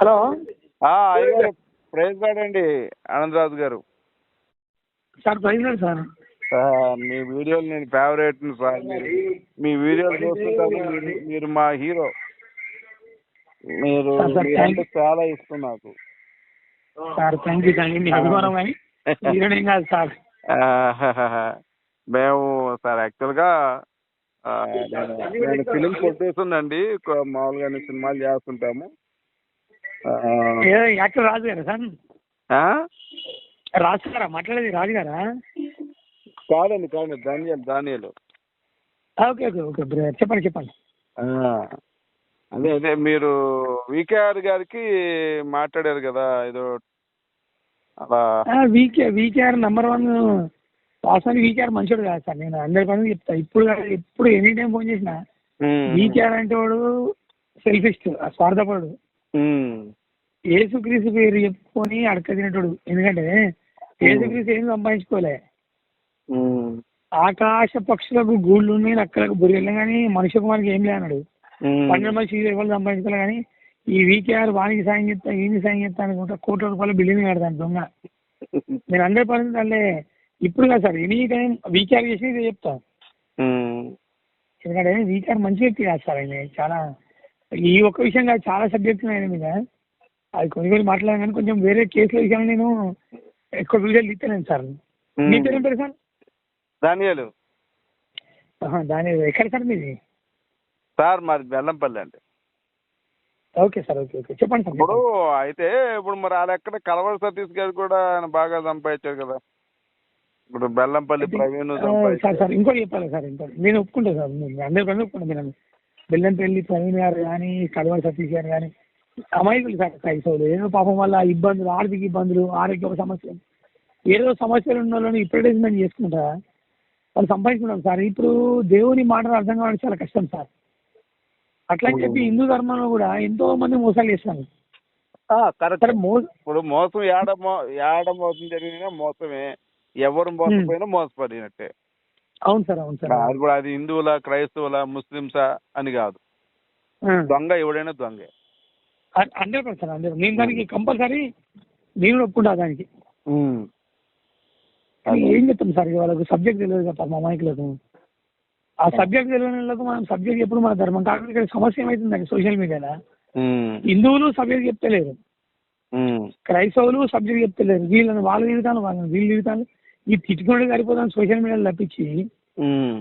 Hello. అయ్యగారు praise gourd అండి ఆనందరాజు గారు. సార్ ప్రైజ్ లేదు సార్. మీ వీడియోలు నేను ఫేవరెట్ సార్. మీ వీడియోలు చూస్తుంటాను. మీరు మా హీరో. మీరు మీరంటే చాలా ఇష్టం నాకు సార్. థ్యాంక్ యూ మీ అభిమానం కానీ హీరోనేం కాదు సార్. మేము సార్ యాక్చువల్గా నేను ఫిలిం ప్రొడ్యూసర్ అండి. మామూలుగా సినిమాలు చేస్తుంటాము. యాక్టర్ రాజు గారా సార్? రాజు గారా మాట్లాడేది? రాజు గారా? కాదండి Daniel. Okay okay okay brother, చెప్పండి. అదే మీరు వికేఆర్ గారికి మాట్లాడారు కదా ఏదో అలా. వికేఆర్ #1 వాస్తవానికి వికేఆర్ మంచోడు కాదు సార్. నేను 100% చెప్తా. ఇప్పుడు ఎనీ టైం ఫోన్ చేసిన వికేఆర్ అంటే వాడు సెల్ఫిస్ట్, స్వార్థపడు. యేసుక్రీస్తు పేరు చెప్పుకొని అడక తినేటోడు. ఎందుకంటే యేసుక్రీస్తు ఏం సంపాదించుకోలే. ఆకాశ పక్షులకు గూళ్ళు ఉన్నాయి, నక్కలకు బుర్రెలు, కానీ మనుష్య కుమారికి ఏం లేనాడు. 12 మనిషి ఎవరు సంపాదించుకోలే. కానీ ఈ వికేఆర్ వానికి సాయం చేస్తా, ఈయన సాయం చేస్తా అనుకుంటా కోట్ల రూపాయల బిల్డింగ్ కడతాను దొంగ. నేను 100% అంటే ఇప్పుడు కాదు సార్, ఎనీ టైం వికేఆర్ చేసి ఇదే చెప్తా. ఎందుకంటే వికేఆర్ మంచి వ్యక్తి కాదు సార్. ఆయన చాలా ఈ ఒక్క విషయం కాదు, చాలా సబ్జెక్ట్స్ ఆయన మీద అది కొన్ని మాట్లాడాను. కానీ కొంచెం వేరే కేసుల విషయాలు నేను ఎక్కువ వీడియోలు తీస్తలేను సార్. మీ పేరు ఏం పేరు సార్? దానియాలు. ఎక్కడ సార్ మీది? సార్ మాది బెల్లంపల్లి అండి. ఓకే సార్, ఓకే చెప్పండి సార్. ఇప్పుడు మరి వాళ్ళ ఎక్కడ కలవరి సతీష్ గారు కూడా ఆయన బాగా సంపాదించారు కదా. ఇప్పుడు బెల్లంపల్లి ప్రవీణ్ సార్ ఇంకోటి చెప్పాలి సార్. నేను ఒప్పుకుంటా సార్, 100% ఒప్పుకుంటా. నేను బెల్లంపల్లి ప్రవీణ్ గారు కానీ కలవరి సతీష్ గారు కానీ అమాయకులు సార్. క్రైస్తవులు ఏదో పాపం వల్ల ఇబ్బందులు, ఆర్థిక ఇబ్బందులు, ఆరోగ్య సమస్యలు, ఏదో సమస్యలు ఉన్న వాళ్ళని అడ్వర్టైజ్మెంట్ చేసుకుంటా వాళ్ళు సంపాదించుకుంటాం సార్. ఇప్పుడు దేవుని మాటలు అర్థం కావడం చాలా కష్టం సార్. అట్లా అని చెప్పి హిందూ ధర్మంలో కూడా ఎంతో మంది మోసాలు చేస్తున్నారు. ఇప్పుడు మోసం ఏడమోసం జరిగినా మోసమే, ఎవరు మోసపోయినా మోసపడినట్టే. అవును సార్. ఇప్పుడు అది హిందువుల, క్రైస్తవుల, ముస్లింసా అని కాదు. దొంగ ఎవడైనా దొంగే. 100%. నేను దానికి కంపల్సరీ నేను ఒప్పుకుంటా దానికి. ఏం చెప్తాం సార్, వాళ్ళకు సబ్జెక్ట్ తెలియదు కదా మా అమాయకులకు. ఆ సబ్జెక్ట్ తెలియని వాళ్ళకు మనం సబ్జెక్ట్ ఎప్పుడు మన ధర్మం. కాకపోతే ఇక్కడ సమస్య ఏమైతుందండి, సోషల్ మీడియాలో హిందువులు సబ్జెక్ట్ చెప్తలేరు, క్రైస్తవులు సబ్జెక్ట్ చెప్తలేరు. వీళ్ళని వాళ్ళు తిరుగుతాను, వాళ్ళని వీళ్ళు తిరుగుతాను. ఈ తిట్టుకుంటే సరిపోతాను సోషల్ మీడియాలో తప్పించి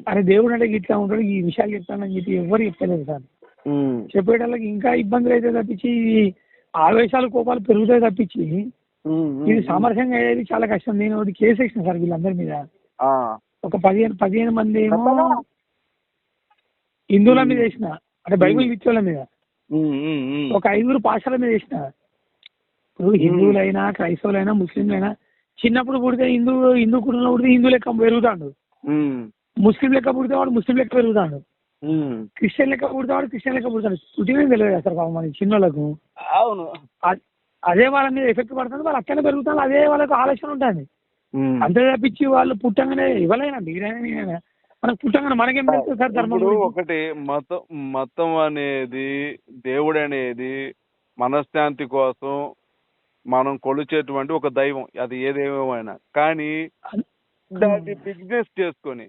అరే దేవుడు అంటే ఇట్లా ఉంటాడు, ఈ విషయాలు చెప్తానని చెప్పి ఎవరు చెప్తలేదు సార్. చెప్పేటోళ్ళకి ఇంకా ఇబ్బందులు అయితే తప్పించి ఆవేశాలు, కోపాలు పెరుగుతాయి తప్పించి ఇది సామరస్యంగా అయ్యేది చాలా కష్టం. నేను ఒకటి కేసు వేసిన సార్ వీళ్ళందరి మీద. ఒక 15 మంది ఏమో హిందువుల మీద వేసిన, అంటే బైబిల్ విచ్చోళ్ళ మీద. ఒక 5 పాస్టర్ల మీద వేసిన. ఇప్పుడు హిందువులైనా, క్రైస్తవులైనా, ముస్లింలైనా చిన్నప్పుడు పుడితే హిందూ కుటుంబంలో పుడితే హిందూ లెక్క పెరుగుతాడు, ముస్లిం లెక్క పుడితే వాడు ముస్లిం లెక్క పెరుగుతాడు, క్రిస్టియన్ లెక్క పుడితే వాడు క్రిస్టియన్ లెక్క పుడతాడు. పుట్టినే తెలియదు సార్ పాపం మన చిన్నోళ్ళకు. అవును, అదే వాళ్ళ మీద ఎఫెక్ట్ పడుతుంది, వాళ్ళు అక్కడే పెరుగుతారు, అదే వాళ్ళకు ఆలోచన ఉంటుంది. అంతే తప్పించి వాళ్ళు పుట్టంగానే ఇవ్వలేనా మీరైనా మనకు పుట్టంగానే మనకేం తెలుస్తుంది సార్ ధర్మం? ఒకటి మతం అనేది, దేవుడు అనేది మనశ్శాంతి కోసం మనం కొలిచేటువంటి ఒక దైవం, అది ఏ దైవమైనా. కానీ దాన్ని బిజినెస్ చేసుకొని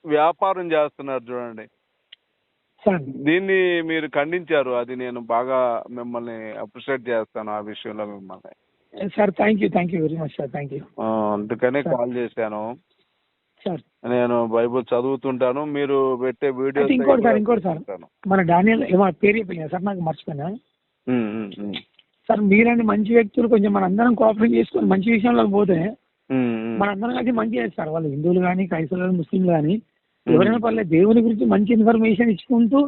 వ్యాపారం చేస్తున్నారు చూడండి. దీన్ని మీరు ఖండించారు, అది నేను బాగా మిమ్మల్ని అప్రిషియేట్ చేస్తాను ఆ విషయంలో మిమ్మల్ని. Sir thank you very much sir, thank you. అందుకనే కాల్ చేశాను సార్. నేను బైబుల్ చదువుతుంటాను, మీరు పెట్టే వీడియోస్. ఇంకోటి సార్ మన డానియల్ ఏమో పేరు చెప్పిన సార్, నాకు మర్చిపోయినా సార్. మీలాంటి మంచి వ్యక్తులు కొంచెం మన అందరం కోఆపరేట్ చేసుకొని మంచి విషయంలో పోతే మనందరం కలిసి మంచి చేస్తారు. వాళ్ళు హిందువులు కానీ, క్రైస్తవులు, ముస్లింలు కానీ ఎవరైనా పర్లేదు, దేవుని గురించి మంచి ఇన్ఫర్మేషన్ ఇచ్చుకుంటూ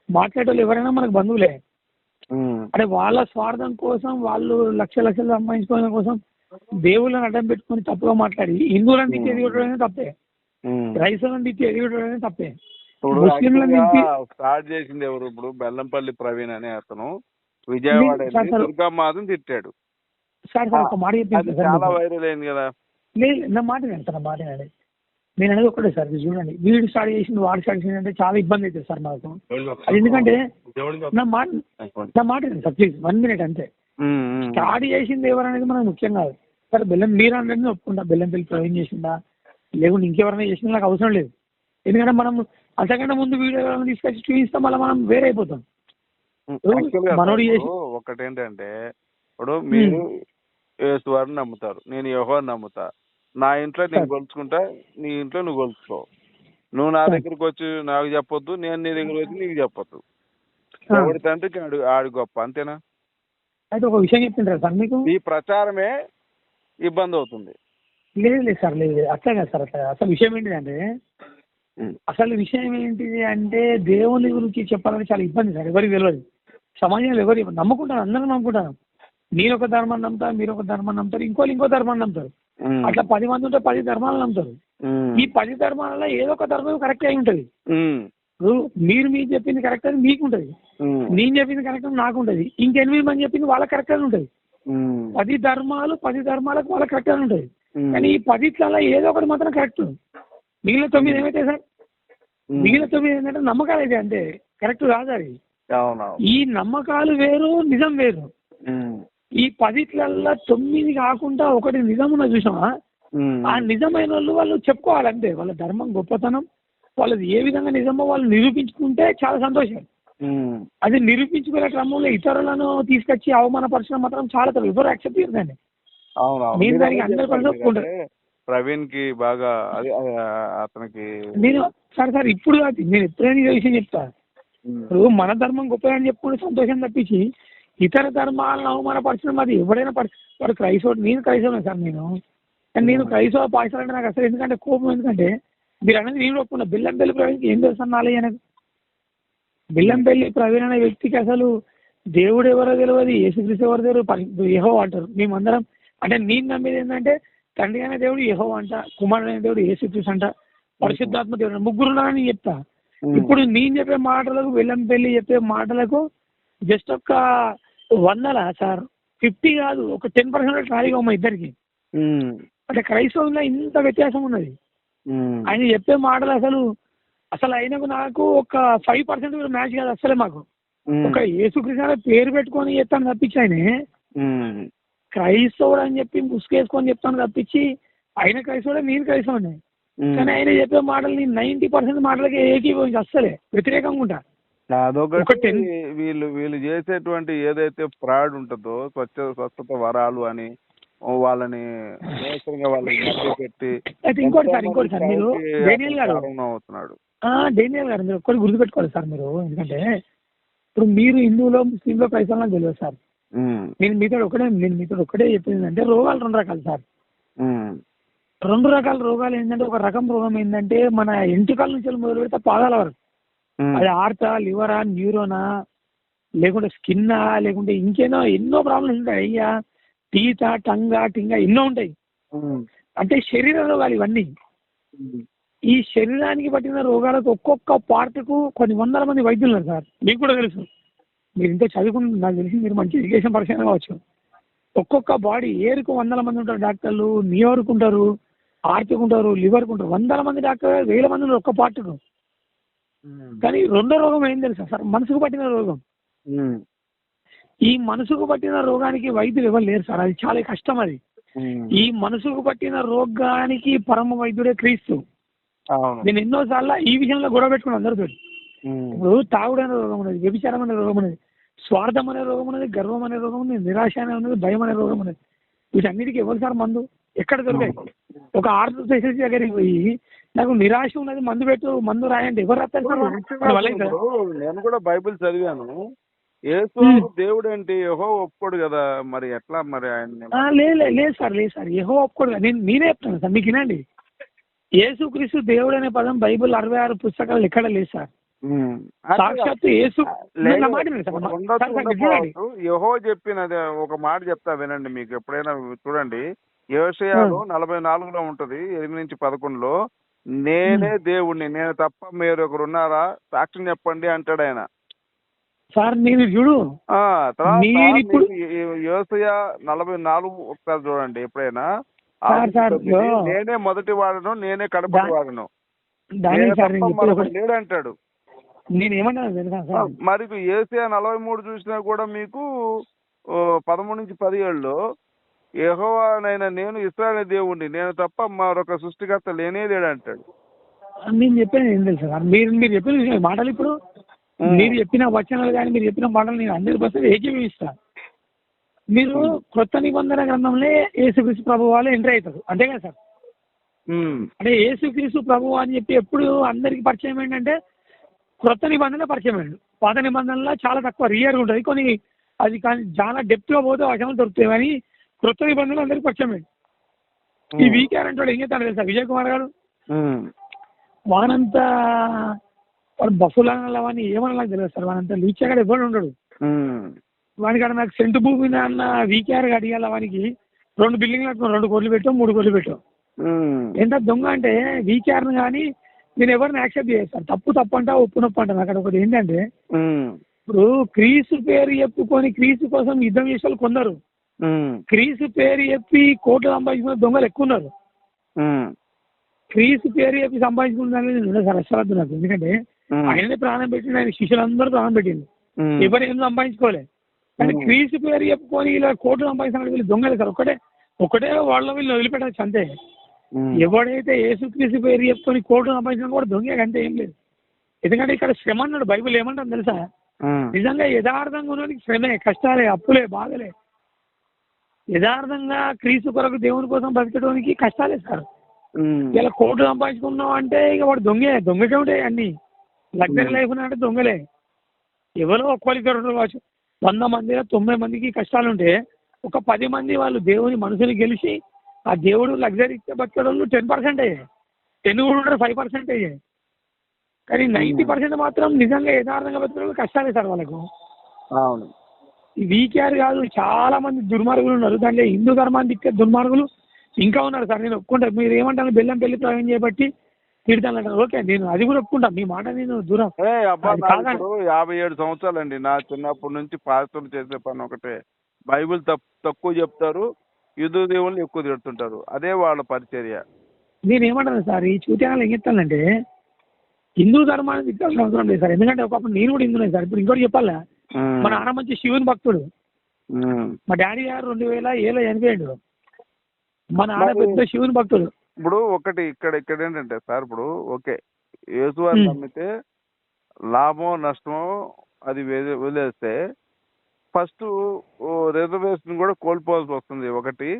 మాట్లాడేవాళ్ళు ఎవరైనా మనకు బంధువులే. అంటే వాళ్ళ స్వార్థం కోసం, వాళ్ళు లక్షలు సంపాదించుకోవడం కోసం దేవుళ్ళని అడ్డం పెట్టుకుని తప్పుగా మాట్లాడి హిందువులను తిట్టి ఎదిగొట్టడం తప్పే, క్రైస్తవులను తిట్టి ఎదిగొట్టడం తప్పే. ముస్లింలను స్టార్ట్ చేసింది ఎవరు? ఇప్పుడు బెల్లంపల్లి ప్రవీణ్ అనే అతను విజయవాడ దుర్గామాతను తిట్టాడు సార్. ఒక మాట చెప్పింది చాలా వైరల్ అయింది కదా. లేదు నా మాట వినండి. నేను అనేది ఒకటే సార్, చూడండి వీడు స్టార్ట్ చేసింది, వాడు స్టార్ట్ చేసింది అంటే చాలా ఇబ్బంది అవుతుంది సార్ నాకు. అది ఎందుకంటే నా మాట సార్ ప్లీజ్ 1 minute అంతే. స్టార్ట్ చేసింది ఎవరనేది మనకు ముఖ్యం కాదు. సరే బెల్లం మీరు అంటే ఒప్పుకుంటా, బెల్లంపల్లి ప్రవీణ్ చేసిందా లేకుంటే ఇంకెవరైనా చేసిందా నాకు అవసరం లేదు. ఎందుకంటే మనం అంతకంటే ముందు వీడియో తీసుకొచ్చి చూపిస్తాం, మళ్ళీ మనం వేరే అయిపోతాం. మనోడు చేసి ఒకటేంటంటే ఇప్పుడు మీరు యేసువారిని నమ్ముతారు, నేను యెహోవాని నమ్ముతా. నా ఇంట్లో నేను కొలుచుకుంటా, నీ ఇంట్లో నువ్వు కొలుచుకో. నువ్వు నా దగ్గరికి వచ్చి నాకు చెప్పొద్దు, నేను నీ దగ్గరికి వచ్చి నీకు చెప్పొద్దు. ఎవరి తండ్రికి ఆడి గొప్ప, అంతేనా? అయితే ఒక విషయం చెప్తుంటారు సార్ మీకు, ఈ ప్రచారమే ఇబ్బంది అవుతుంది. లేదు సార్, లేదు అట్లా కాదు సార్. అట్లా అసలు విషయం ఏంటిదంటే, అసలు విషయం ఏంటిది అంటే దేవుని గురించి చెప్పాలంటే చాలా ఇబ్బంది సార్. ఎవరికి తెలియదు, సమాజంలో ఎవరు నమ్ముకుంటారు, అందరూ నమ్ముకుంటారు. నేను ఒక ధర్మాన్ని నమ్ముతా, మీరు ఒక ధర్మాన్ని నమ్ముతారు, ఇంకో ధర్మాన్ని నమ్ముతారు. అట్లా 10 మంది ఉంటే 10 ధర్మాలు నమ్ముతారు. ఈ 10 ధర్మాలలో ఏదో ఒక ధర్మం కరెక్ట్ అయి ఉంటుంది. మీరు చెప్పింది కరెక్ట్ అని మీకు ఉంటుంది, నేను చెప్పింది కరెక్ట్ అని నాకు ఉంటుంది, ఇంక8 మంది చెప్పింది వాళ్ళకి కరెక్ట్ అని ఉంటుంది. 10 ధర్మాలకు వాళ్ళకి కరెక్ట్ అని ఉంటుంది. కానీ ఈ 10లలో ఏదో ఒకటి మాత్రం కరెక్ట్. మిగిలిన 9 ఏమైతే సార్, మిగిలిన 9 ఏంటంటే నమ్మకాలు అయితే అంతే, కరెక్ట్ కాదు అది. ఈ నమ్మకాలు వేరు, నిజం వేరు. ఈ 10లలో 9 కాకుండా ఒకటి నిజం ఉన్నది చూసామా, ఆ నిజమైన వాళ్ళు చెప్పుకోవాలంటే వాళ్ళ ధర్మం గొప్పతనం, వాళ్ళది ఏ విధంగా నిజమో వాళ్ళు నిరూపించుకుంటే చాలా సంతోషం. అది నిరూపించుకునే క్రమంలో ఇతరులను తీసుకొచ్చి అవమానపరచడం మాత్రం చాలా తప్పు. ఎవరు యాక్సెప్ట్ చేయదండి. నేను దానికి 100% ఒప్పుకుంటాను. ప్రవీణ్ కి బాగా అతనికి నేను సార్ ఇప్పుడు కాదు, నేను ఎప్పుడైనా ఈ విషయం చెప్తా. ఇప్పుడు మన ధర్మం గొప్పదని చెప్పుకుంటే సంతోషం తప్పించి ఇతర ధర్మాలను అవమానపరచడం అది ఎవడైనా వాడు క్రైస్తవుడు, నేను క్రైస్తవునే సార్. నేను క్రైస్తవ పాఠశాల అంటే నాకు అసలు ఎందుకంటే కోపం. ఎందుకంటే మీరు అనేది నేను ఒప్పుకున్నా, బెల్లంపల్లి ప్రవీణ్కి ఏం తెలుసు నాలే అనేది. బెల్లంపల్లి ప్రవీణ్ అనే వ్యక్తికి అసలు దేవుడు ఎవరో తెలియదు, యేసుక్రీస్తు ఎవరో తెలియదు, యెహోవా అంటారు. మేమందరం అంటే నేను నమ్మేది ఏంటంటే తండ్రి అనే దేవుడు యెహోవా అంట, కుమారుడు అనే దేవుడు యేసుక్రీస్తు అంట, పరిశుద్ధాత్మ దేవుడు, ముగ్గురు ఉన్నారని చెప్తా. ఇప్పుడు నేను చెప్పే మాటలకు, బెల్లంపల్లి చెప్పే మాటలకు జస్ట్ ఒక 100 సార్ 50 కాదు, ఒక 10% ఖాళీగా మా ఇద్దరికి. అంటే క్రైస్తవంలో ఇంత వ్యత్యాసం ఉన్నది. ఆయన చెప్పే మాటలు అసలు ఆయనకు నాకు ఒక 5% కూడా మ్యాచ్ కాదు అసలే. మాకు ఒక యేసుక్రీస్తు పేరు పెట్టుకొని చెప్తాను తప్పించి, ఆయన క్రైస్తవుడు అని చెప్పి ముసుకేసుకొని చెప్తాను తప్పించి, ఆయన క్రైస్తవుడే, నేను క్రైస్తవుడే. కానీ ఆయన చెప్పే మాటలు నేను 90% మాటలకి ఏకీభవించి అస్సలే వ్యతిరేకంగా ఉంటా. అదొకటి. వీళ్ళు చేసేటువంటి ఏదైతే ఫ్రాడ్ ఉంటుందో, స్వచ్ఛత వరాలు అని వాళ్ళని పెట్టి. ఇంకోటి సార్ మీరు డేనియల్ గారు మీరు ఒక్కటి గుర్తుపెట్టుకోవాలి సార్ మీరు. ఎందుకంటే ఇప్పుడు మీరు హిందువులో, ముస్లింలో, క్రైస్తవులో తెలియదు సార్. నేను మీతో ఒకటే చెప్పింది అంటే రోగాలు 2 రకాలు సార్. 2 రకాల రోగాలు ఏంటంటే, ఒక రకం రోగం ఏంటంటే మన ఎంటికల నుంచి మొదలు పెడితే పాదాల వరకు, అది హార్టా, లివరా, న్యూరోనా, లేకుంటే స్కిన్నా, లేకుంటే ఇంకేనో ఎన్నో ప్రాబ్లమ్స్ ఉంటాయి. అయ్యా, టీత, టింగా ఎన్నో ఉంటాయి. అంటే శరీర రోగాలు ఇవన్నీ. ఈ శరీరానికి పట్టిన రోగాలకు ఒక్కొక్క పార్ట్కు కొన్ని 100 మంది వైద్యులు ఉన్నారు సార్. మీకు కూడా తెలుసు, మీరు ఇంత చదువుకుని నాకు తెలిసి మీరు మంచి ఎడ్యుకేషన్ పర్సన్ కావచ్చు. ఒక్కొక్క బాడీ ఏరుకు 100 మంది ఉంటారు డాక్టర్లు, నియోర్కు ఉంటారు, హార్ట్కు ఉంటారు, లివర్కు ఉంటారు. 100 మంది డాక్టర్, 1000 మంది ఉన్నారు ఒక్క పార్ట్కు. కానీ 2వ రోగం ఏం తెలుసా సార్, మనసుకు పట్టిన రోగం. ఈ మనసుకు పట్టిన రోగానికి వైద్యులు ఎవరు లేరు సార్, అది చాలా కష్టం. అది ఈ మనసుకు పట్టిన రోగానికి పరమ వైద్యుడే క్రీస్తు. నేను ఎన్నోసార్లు ఈ విషయంలో గొడవ పెట్టుకున్నాను అందరితో. ఇప్పుడు తాగుడు అనే రోగం ఉన్నది, వ్యభిచారం అనే రోగం ఉన్నది, స్వార్థం అనే రోగం ఉన్నది, గర్వం అనే రోగం ఉన్నది, నిరాశ అనే ఉన్నది, భయం అనే రోగం ఉన్నది. వీటన్నిటికీ ఎవరు సార్ మందు ఎక్కడ దొరికాయి? ఒక ఆర్థో స్పెషలిస్ట్ దగ్గరికి పోయి నాకు నిరాశ ఉన్నది, మందు రాయండి, ఎవరు రాస్తారు సార్? నేను కూడా బైబిల్ చదివాను. యేసు దేవుడు అంటే యెహోవా ఒప్పుకోడు కదా, మరి ఎట్లా మరి ఆయన? లేదు సార్ యెహోవా ఒప్పుకోడు. నేనే చెప్తాను సార్, మీకు వినండి. యేసుక్రీస్తు దేవుడు అనే పదం బైబిల్ 66 పుస్తకాలు ఎక్కడ లేదు సార్. సాక్షాత్తు యేసు. యెహోవా చెప్పినది ఒక మాట చెప్తా వినండి, మీకు ఎప్పుడైనా చూడండి. యెషయాలో 44లో ఉంటది, 8-11లో, నేనే దేవుడిని, నేను తప్ప మీరు ఒకరు ఉన్నారా, సాక్ష్యం చెప్పండి అంటాడు ఆయన. సార్ నేను చూడు, యెషయా 44 ఒకసారి చూడండి ఎప్పుడైనా. నేనే మొదటి వాడను, నేనే కడపటి వాడను లేడు అంటాడు. నేనేమన్నా మరి యెషయా 43 చూసినా కూడా మీకు 13-17లో యెహోవానైన నేను ఇశ్రాయేలు దేవుణ్ణి, నేను తప్ప మరొక సృష్టికర్త లేనే లేడు అంటాడు. నేను చెప్పేది ఏం తెలుసు సార్, మీరు చెప్పిన మాటలు ఇప్పుడు మీరు చెప్పిన వచనాలు కానీ మీరు చెప్పిన మాటలు నేను 100% ఏకీభవిస్తాను. మీరు కొత్త నిబంధన గ్రంథంలో యేసుక్రీస్తు ప్రభు వాళ్ళు ఎంటర్ అవుతారు అంతే కదా సార్? అంటే యేసుక్రీస్తు ప్రభు అని చెప్పి ఎప్పుడు అందరికి పరిచయం ఏంటంటే కొత్త నిబంధనలో పరిచయం అయ్యాడు. పాత నిబంధనలో చాలా తక్కువ రియర్గా ఉంటుంది, కొన్ని అది కానీ చాలా డెప్త్గా పోతే వచనాలు దొరుకుతాయి. కానీ కొత్త నిబంధనలు అందరికి పరిచయం అయ్యాడు. ఈ వీకేఆర్ అంటే ఏం చేస్తాడు తెలుసా విజయ్ కుమార్ గారు? వానంతా వాడు బఫులాన వాడిని ఏమన్నా నాకు తెలియదు సార్, వానంతా లీచాగాడు ఎవరు ఉండడు. వానికి అక్కడ నాకు సెంటు భూమి అన్న వీకేఆర్ అడిగాల వానికి 2 బిల్డింగ్లు 2 కోట్లు పెట్టాం 3 కోట్లు పెట్టాం. ఎంత దొంగ అంటే వీకేఆర్ని కానీ నేను ఎవరిని యాక్సెప్ట్ చేస్తాను. తప్పు అంటా ఒప్పు నొప్పు అంటాను. అక్కడ ఒకటి ఏంటంటే ఇప్పుడు క్రీస్తు పేరు చెప్పుకొని క్రీస్తు కోసం యుద్ధం చేసే వాళ్ళు కొందరు, క్రీస్తు పేరు చెప్పి కోట్లు సంపాదించుకున్న దొంగలు ఎక్కువ ఉన్నారు. క్రీస్తు పేరు చెప్పి సంపాదించుకున్న సార్ అసలు నాకు, ఎందుకంటే ఆయననే ప్రాణం పెట్టింది, ఆయన శిష్యులందరూ ప్రాణం పెట్టింది, ఎవరు ఏం సంపాదించుకోలే. కానీ క్రీస్తు పేరు చెప్పుకొని ఇలా కోట్లు సంపాదించిన వీళ్ళు దొంగలు సార్. ఒకటే వాళ్ళ వీళ్ళు వదిలిపెట్టచ్చు అంతే. ఎవడైతే యేసుక్రీస్తు పేరు చెప్పుకొని కోట్లు సంపాదించిన కూడా దొంగే అంతే, ఏం లేదు. ఎందుకంటే ఇక్కడ శ్రమ అన్నాడు బైబిల్, ఏమంటాను తెలుసా? నిజంగా యథార్థంగా ఉన్నవాడికి శ్రమే, కష్టాలే, అప్పులే, బాధలే. యథార్థంగా క్రీస్తు కొరకు దేవుని కోసం బతికడానికి కష్టాలే సార్. ఇలా కోట్లు సంపాదించుకున్నాం అంటే ఇక వాడు దొంగకే ఉంటాయి అన్ని. లగ్జరీ లైఫ్ అంటే దొంగలే. ఎవరో ఒక్కరికి కావచ్చు, 100 మందిలో 90 మందికి కష్టాలు ఉంటే ఒక 10 మంది వాళ్ళు దేవుని మనుషుని గెలిచి ఆ దేవుడు లగ్జరీ బతికేవాళ్ళు 10% అయ్యాయి, 10 కూడా 5% అయ్యాయి. కానీ 90% మాత్రం నిజంగా యథార్థంగా బతికే కష్టాలే సార్ వాళ్ళకు. అవును, ఈ వీకేఆర్ కాదు, చాలా మంది దుర్మార్గులు ఉన్నారు. దాంట్లో హిందూ ధర్మాన్ని దిక్కే దుర్మార్గులు ఇంకా ఉన్నారు సార్. నేను ఒప్పుకుంటా. మీరు ఏమంటారు బెల్లం పెళ్లి ప్రయోగం చేయబట్టి తిడతానంటారు, ఓకే, నేను అది కూడా ఒప్పుకుంటా. మీ మాట నేను దూరం. 57 సంవత్సరాలండి. నా చిన్నప్పటి నుంచి పాస్టర్లు చేసే పని ఒకటే, బైబిల్ తక్కువ చెప్తారు, యుద్ధ దేవుళ్ళు ఎక్కువ తిడుతుంటారు, అదే వాళ్ళ పరిచర్య. నేను ఏమంటాను సార్, ఈ చూత్యాలు ఏం చెప్తానంటే హిందూ ధర్మాన్ని తిట్టాల్సిన అవసరం లేదు సార్. ఎందుకంటే ఒకప్పుడు నేను కూడా హిందూనే సార్. ఇప్పుడు ఇంకోటి చెప్పాలా, మా నాన్న మంచి శివుని భక్తుడు. మా డాడీ గారు 2007లో చనిపోయాడు. మా నాన్న పెద్ద శివుని భక్తుడు. ఇప్పుడు ఒకటి ఇక్కడ ఏంటంటే సార్, ఇప్పుడు ఓకే యేసువారిని నమ్మితే లాభం నష్టమో అది వదిలేస్తే ఫస్ట్ రిజర్వేషన్ కూడా కోల్పోవాల్సి వస్తుంది. ఒకటి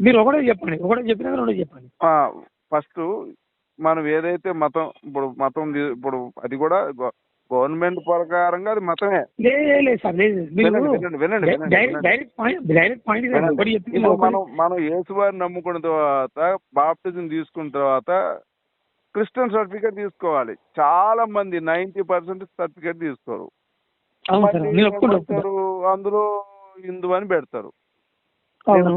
మీరు ఒకటే చెప్పండి, ఒకటే చెప్పినా రెండో చెప్పండి. ఫస్ట్ మనం ఏదైతే మతం, ఇప్పుడు అది కూడా గవర్నమెంట్ ప్రకారంగా అది మతమే. మనం యేసువారిని నమ్ముకున్న తర్వాత బాప్టిజం తీసుకున్న తర్వాత క్రిస్టియన్ సర్టిఫికేట్ తీసుకోవాలి. చాలా మంది 90% సర్టిఫికేట్ తీసుకోరు. అందులో హిందూ అని పెడతారు,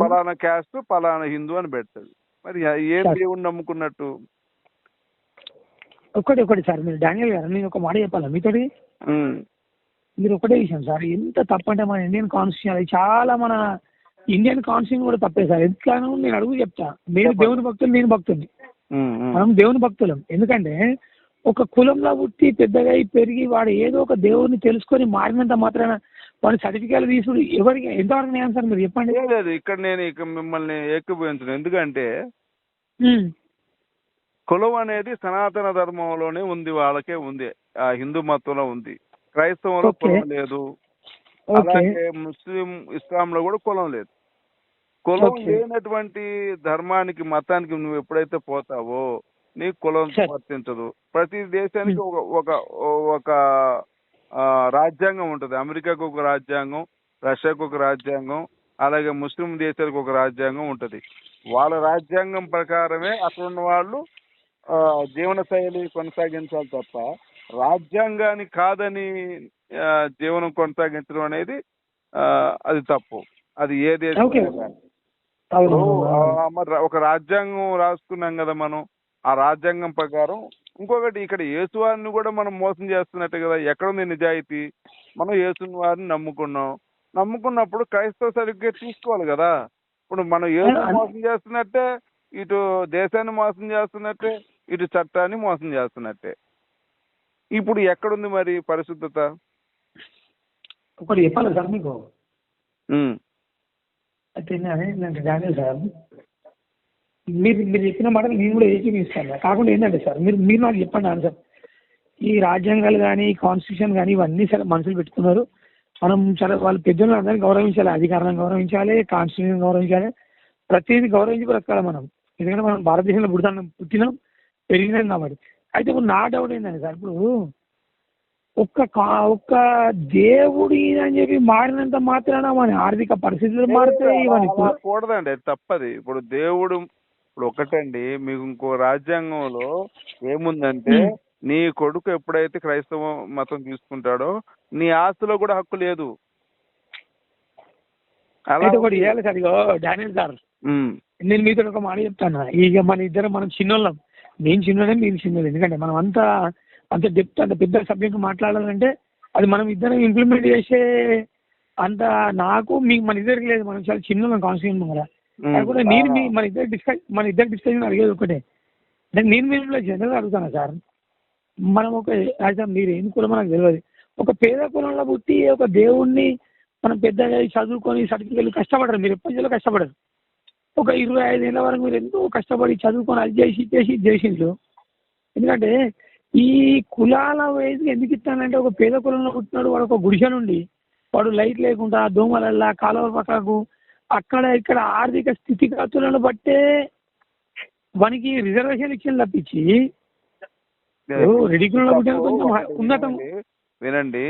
పలానా క్యాస్ట్ పలానా హిందూ అని పెడతారు. మరి ఏ దేవుడిని నమ్ముకున్నట్టు? ఒకటి సార్, మీరు డానియల్ గారు నేను ఒక మాట చెప్పాలా మీతోటి? మీరు ఒకటే విషయం సార్, ఎంత తప్పంటే మన ఇండియన్ కాన్స్టిట్యూషన్, అది చాలా మన ఇండియన్ కాన్స్టిట్యూషన్ కూడా తప్పే సార్. ఎందుకనో నేను అడుగు చెప్తా, మీరు దేవుని భక్తులు, నేను భక్తుని, మనం దేవుని భక్తులం. ఎందుకంటే ఒక కులంలో పుట్టి పెద్దగా పెరిగి వాడు ఏదో ఒక దేవుడిని తెలుసుకొని మారినంత మాత్రాన వాడి సర్టిఫికేట్ తీసుడు ఎవరికి ఎంతవరకు న్యాయం సార్, మీరు చెప్పండి. లేదు, ఇక్కడ నేను మిమ్మల్ని ఏకీభవించను. ఎందుకంటే కులం అనేది సనాతన ధర్మంలోనే ఉంది, వాళ్ళకే ఉంది, ఆ హిందూ మతంలో ఉంది. క్రైస్తవంలో కులం లేదు, అలాగే ముస్లిం ఇస్లాంలో కూడా కులం లేదు. కులం లేనటువంటి ధర్మానికి మతానికి నువ్వు ఎప్పుడైతే పోతావో నీకు కులం వర్తించదు. ప్రతి దేశానికి ఒక రాజ్యాంగం ఉంటుంది. అమెరికాకు ఒక రాజ్యాంగం, రష్యాకు ఒక రాజ్యాంగం, అలాగే ముస్లిం దేశాలకు ఒక రాజ్యాంగం ఉంటుంది. వాళ్ళ రాజ్యాంగం ప్రకారమే అక్కడ ఉన్న వాళ్ళు జీవన శైలి కొనసాగించాలి తప్ప రాజ్యాంగాన్ని కాదని జీవనం కొనసాగించడం అనేది అది తప్పు. అది ఏ దేశం. ఒక రాజ్యాంగం రాసుకున్నాం కదా మనం, ఆ రాజ్యాంగం ప్రకారం. ఇంకొకటి ఇక్కడ యేసువారిని కూడా మనం మోసం చేస్తున్నట్టే కదా. ఎక్కడుంది నిజాయితీ? మనం యేసుని వారిని నమ్ముకున్నప్పుడు క్రైస్తవ సర్టిఫికేట్ తీసుకోవాలి కదా. ఇప్పుడు మనం యేసుని మోసం చేస్తున్నట్టే, ఇటు దేశాన్ని మోసం చేస్తున్నట్టే, ఇటు చట్టాన్ని మోసం చేస్తున్నట్టే. ఇప్పుడు ఎక్కడుంది మరి పరిశుద్ధత? ఒకటి చెప్పాలి సార్ మీకు. ఉమ్, అయితే ఏంటంటే డానియల్ సార్, మీరు చెప్పిన మాట నేను కూడా ఏకీపిస్తాను. కాకుండా ఏంటంటే సార్, మీరు నాకు చెప్పండి ఆన్సర్. ఈ రాజ్యాంగాలు కానీ కాన్స్టిట్యూషన్ కానీ ఇవన్నీ సరే మనుషులు పెట్టుకున్నారు. మనం చాలా వాళ్ళ పెద్దలను అందరినీ గౌరవించాలి, అధికారాలను గౌరవించాలి, కాన్స్టిట్యూషన్ గౌరవించాలి, ప్రతిదీ గౌరవించి బ్రతకాలి మనం. ఎందుకంటే మనం భారతదేశంలో పుట్టినాం పెరిగినాం కాబట్టి. అయితే ఇప్పుడు నా డౌట్ ఏంటంటే సార్, ఇప్పుడు ఒక్క దేవుడి అని చెప్పి మారినంత మాత్రాన మన ఆర్థిక పరిస్థితులు మారుతాయి. అలా కూడదండి, అది తప్పది. ఇప్పుడు దేవుడు ఇప్పుడు ఒకటండి, మీకు ఇంకో రాజ్యాంగంలో ఏముందంటే నీ కొడుకు ఎప్పుడైతే క్రైస్తవ మతం తీసుకుంటాడో నీ ఆస్తిలో కూడా హక్కు లేదు. అలా ఒకటి చేయాలి సార్. ఇగో డానియల్ సార్, నేను మీతో ఒక మాట చెప్తాను. ఇక మన ఇద్దరం మనం చిన్నోళ్ళం. నేను చిన్నోడే, మీరు చిన్నోళ్ళు. ఎందుకంటే మనం అంత డెప్త్ అంత పెద్ద సబ్జెక్ట్ మాట్లాడాలంటే అది మనం ఇద్దరం ఇంప్లిమెంట్ చేసే అంత నాకు మీకు మన ఇద్దరికి లేదు. మనం చాలా చిన్నోళ్ళం కాన్స్టిట్యూషన్ కదా. కాకపోతే నేను మన ఇద్దరు డిస్కషన్ అడిగేది ఒకటే. అంటే నేను మీరు జనరల్గా అడుగుతాను సార్, మనం అయితే మీరు ఏం కులం మనకు తెలియదు. ఒక పేద కులంలో పుట్టి ఒక దేవుణ్ణి మనం పెద్దగా చదువుకొని సర్టిఫికెట్లు కష్టపడరు. మీరు ఎప్పటి కష్టపడరు. ఒక 25 ఏళ్ళ వరకు మీరు ఎంతో కష్టపడి చదువుకొని అది చేసి చేసిండ్రు. ఎందుకంటే ఈ కులాల వయసు ఎందుకు ఇస్తానంటే, ఒక పేద కులంలో పుట్టినాడు, వాడు ఒక గుడిసె నుండి వాడు లైట్ లేకుండా దోమలల్లా కాలువ పక్కకు అక్కడ ఇక్కడ ఆర్థిక స్థితిగతులను బట్టే వానికి రిజర్వేషన్ ఇచ్చిన తప్పించి రెడ్డి కులంలో పుట్టిన కొంచెం ఉన్నతం. వినండి,